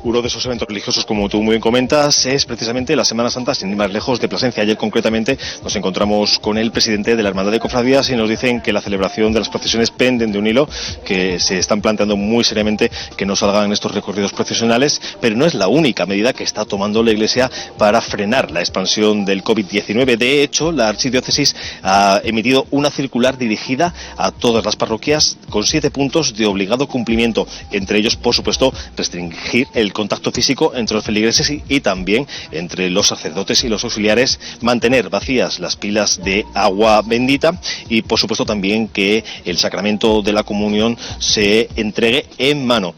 Uno de esos eventos religiosos, como tú muy bien comentas, es precisamente la Semana Santa, sin ir más lejos, de Plasencia. Ayer concretamente nos encontramos con el presidente de la Hermandad de Cofradías y nos dicen que la celebración de las procesiones penden de un hilo, que se están planteando muy seriamente que no salgan estos recorridos procesionales, pero no es la única medida que está tomando la Iglesia para frenar la expansión del COVID-19. De hecho, la Archidiócesis ha emitido una circular dirigida a todas las parroquias con 7 puntos de obligado cumplimiento, entre ellos, por supuesto, restringir el contacto físico entre los feligreses y también entre los sacerdotes y los auxiliares, mantener vacías las pilas de agua bendita y, por supuesto, también que el sacramento de la comunión se entregue en mano,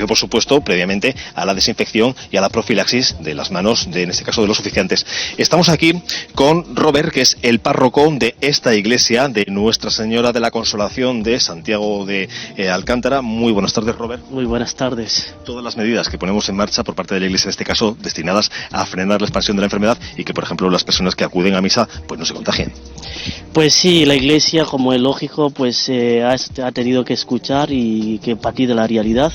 por supuesto, previamente a la desinfección y a la profilaxis de las manos, en este caso de los oficiantes. Estamos aquí con Robert, que es el párroco de esta iglesia de Nuestra Señora de la Consolación de Santiago de Alcántara. Muy buenas tardes, Robert. Muy buenas tardes. Todas las medidas que ponemos en marcha por parte de la iglesia, en este caso, destinadas a frenar la expansión de la enfermedad y que, por ejemplo, las personas que acuden a misa pues no se contagien. Pues sí, la iglesia, como es lógico, pues ha tenido que escuchar y que partir de la realidad,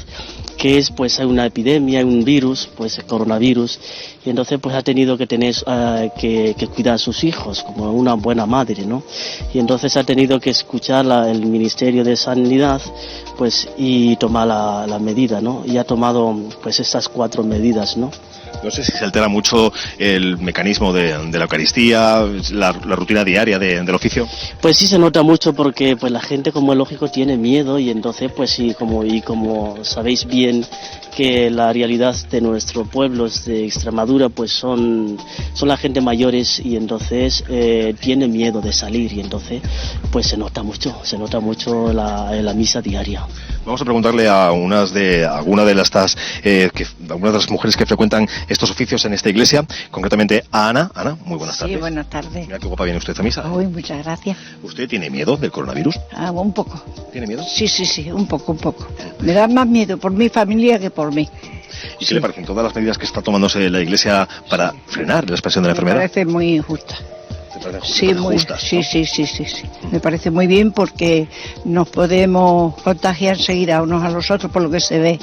que es pues hay una epidemia, hay un virus, pues el coronavirus, y entonces pues ha tenido que tener que cuidar a sus hijos como una buena madre, ¿no? Y entonces ha tenido que escuchar el Ministerio de Sanidad, pues, y tomar la medida, ¿no? Y ha tomado pues estas 4 medidas, ¿no? No sé si se altera mucho el mecanismo de la Eucaristía, la rutina diaria del oficio. Pues sí se nota mucho porque pues la gente, como es lógico, tiene miedo y entonces pues sí, como sabéis bien que la realidad de nuestro pueblo de Extremadura pues son la gente mayores y entonces tiene miedo de salir y entonces pues se nota mucho la misa diaria. Vamos a preguntarle a algunas de las mujeres que frecuentan estos oficios en esta iglesia, concretamente a Ana. Ana, muy buenas tardes. Sí, buenas tardes. Mira qué guapa viene usted a misa. Uy, muchas gracias. ¿Usted tiene miedo del coronavirus? Un poco. ¿Tiene miedo? Sí, un poco. Me da más miedo por mi familia que por mí. ¿Y qué le parecen todas las medidas que está tomándose la iglesia para frenar la expansión de la enfermedad? Me parece muy justa. Sí, muy justas, ¿no? Sí. Me parece muy bien porque nos podemos contagiar enseguida unos a los otros por lo que se ve,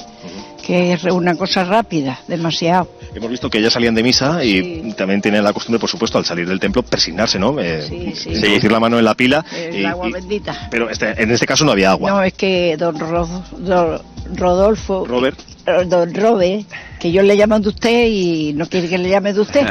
que es una cosa rápida, demasiado. Hemos visto que ellas salían de misa y también tienen la costumbre, por supuesto, al salir del templo, persignarse, ¿no? Introducir la mano en la pila. El agua bendita. Pero en este caso no había agua. No, es que don Rodolfo... Robert. Don Robert, que yo le llamo de usted y no quiere que le llame de usted.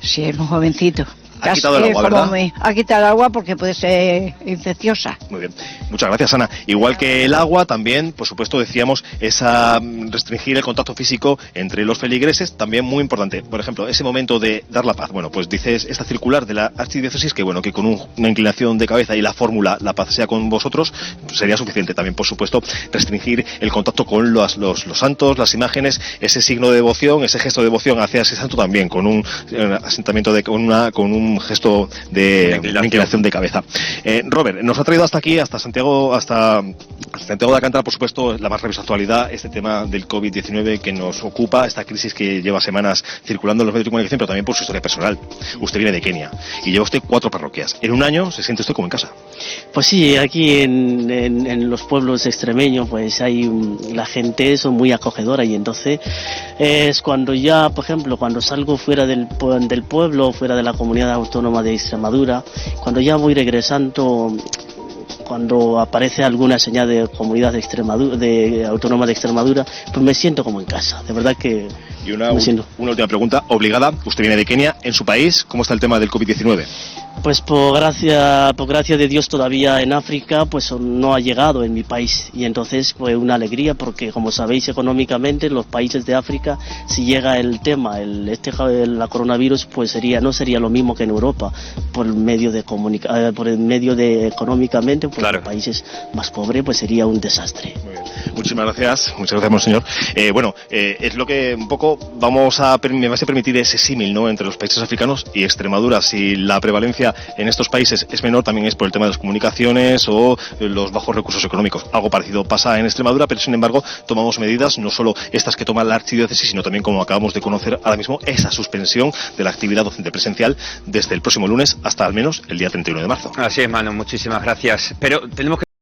Sí, es muy jovencito. Ha quitado el agua, ¿verdad? Ha quitado el agua porque puede ser infecciosa. Muy bien. Muchas gracias, Ana. Igual que el agua, también, por supuesto, decíamos, restringir el contacto físico entre los feligreses, también muy importante. Por ejemplo, ese momento de dar la paz. Bueno, pues dices esta circular de la Archidiócesis que, bueno, que con una inclinación de cabeza y la fórmula, la paz sea con vosotros, sería suficiente. También, por supuesto, restringir el contacto con los santos, las imágenes, ese signo de devoción, ese gesto de devoción hacia ese santo también, con un asentamiento con un gesto de inclinación de cabeza. Robert, nos ha traído hasta aquí, hasta Santiago de Alcántara, por supuesto, la más rabiosa actualidad, este tema del COVID-19 que nos ocupa, esta crisis que lleva semanas circulando en los medios de comunicación, pero también por su historia personal. Usted viene de Kenia y lleva usted 4 parroquias. En un año se siente usted como en casa. Pues sí, aquí en los pueblos extremeños pues la gente son muy acogedora y entonces es cuando ya, por ejemplo, cuando salgo fuera del pueblo, fuera de la comunidad autónoma de Extremadura, cuando ya voy regresando, cuando aparece alguna señal de comunidad de Extremadura, de autónoma de Extremadura, pues me siento como en casa, de verdad que. Y una última pregunta obligada. Usted viene de Kenia. En su país, ¿cómo está el tema del COVID-19? Pues por gracia de Dios todavía en África pues no ha llegado en mi país y entonces fue una alegría porque como sabéis económicamente los países de África si llega el tema la coronavirus pues no sería lo mismo que en Europa por el medio de económicamente pues claro. Los países más pobres pues sería un desastre. Muy bien. Muchísimas gracias monseñor. Es lo que un poco me vais a permitir ese símil, ¿no?, entre los países africanos y Extremadura. Si la prevalencia en estos países es menor, también es por el tema de las comunicaciones o los bajos recursos económicos. Algo parecido pasa en Extremadura, pero sin embargo tomamos medidas, no solo estas que toma la Archidiócesis, sino también, como acabamos de conocer ahora mismo, esa suspensión de la actividad docente presencial desde el próximo lunes hasta al menos el día 31 de marzo. Así es, Manu, muchísimas gracias. Pero tenemos que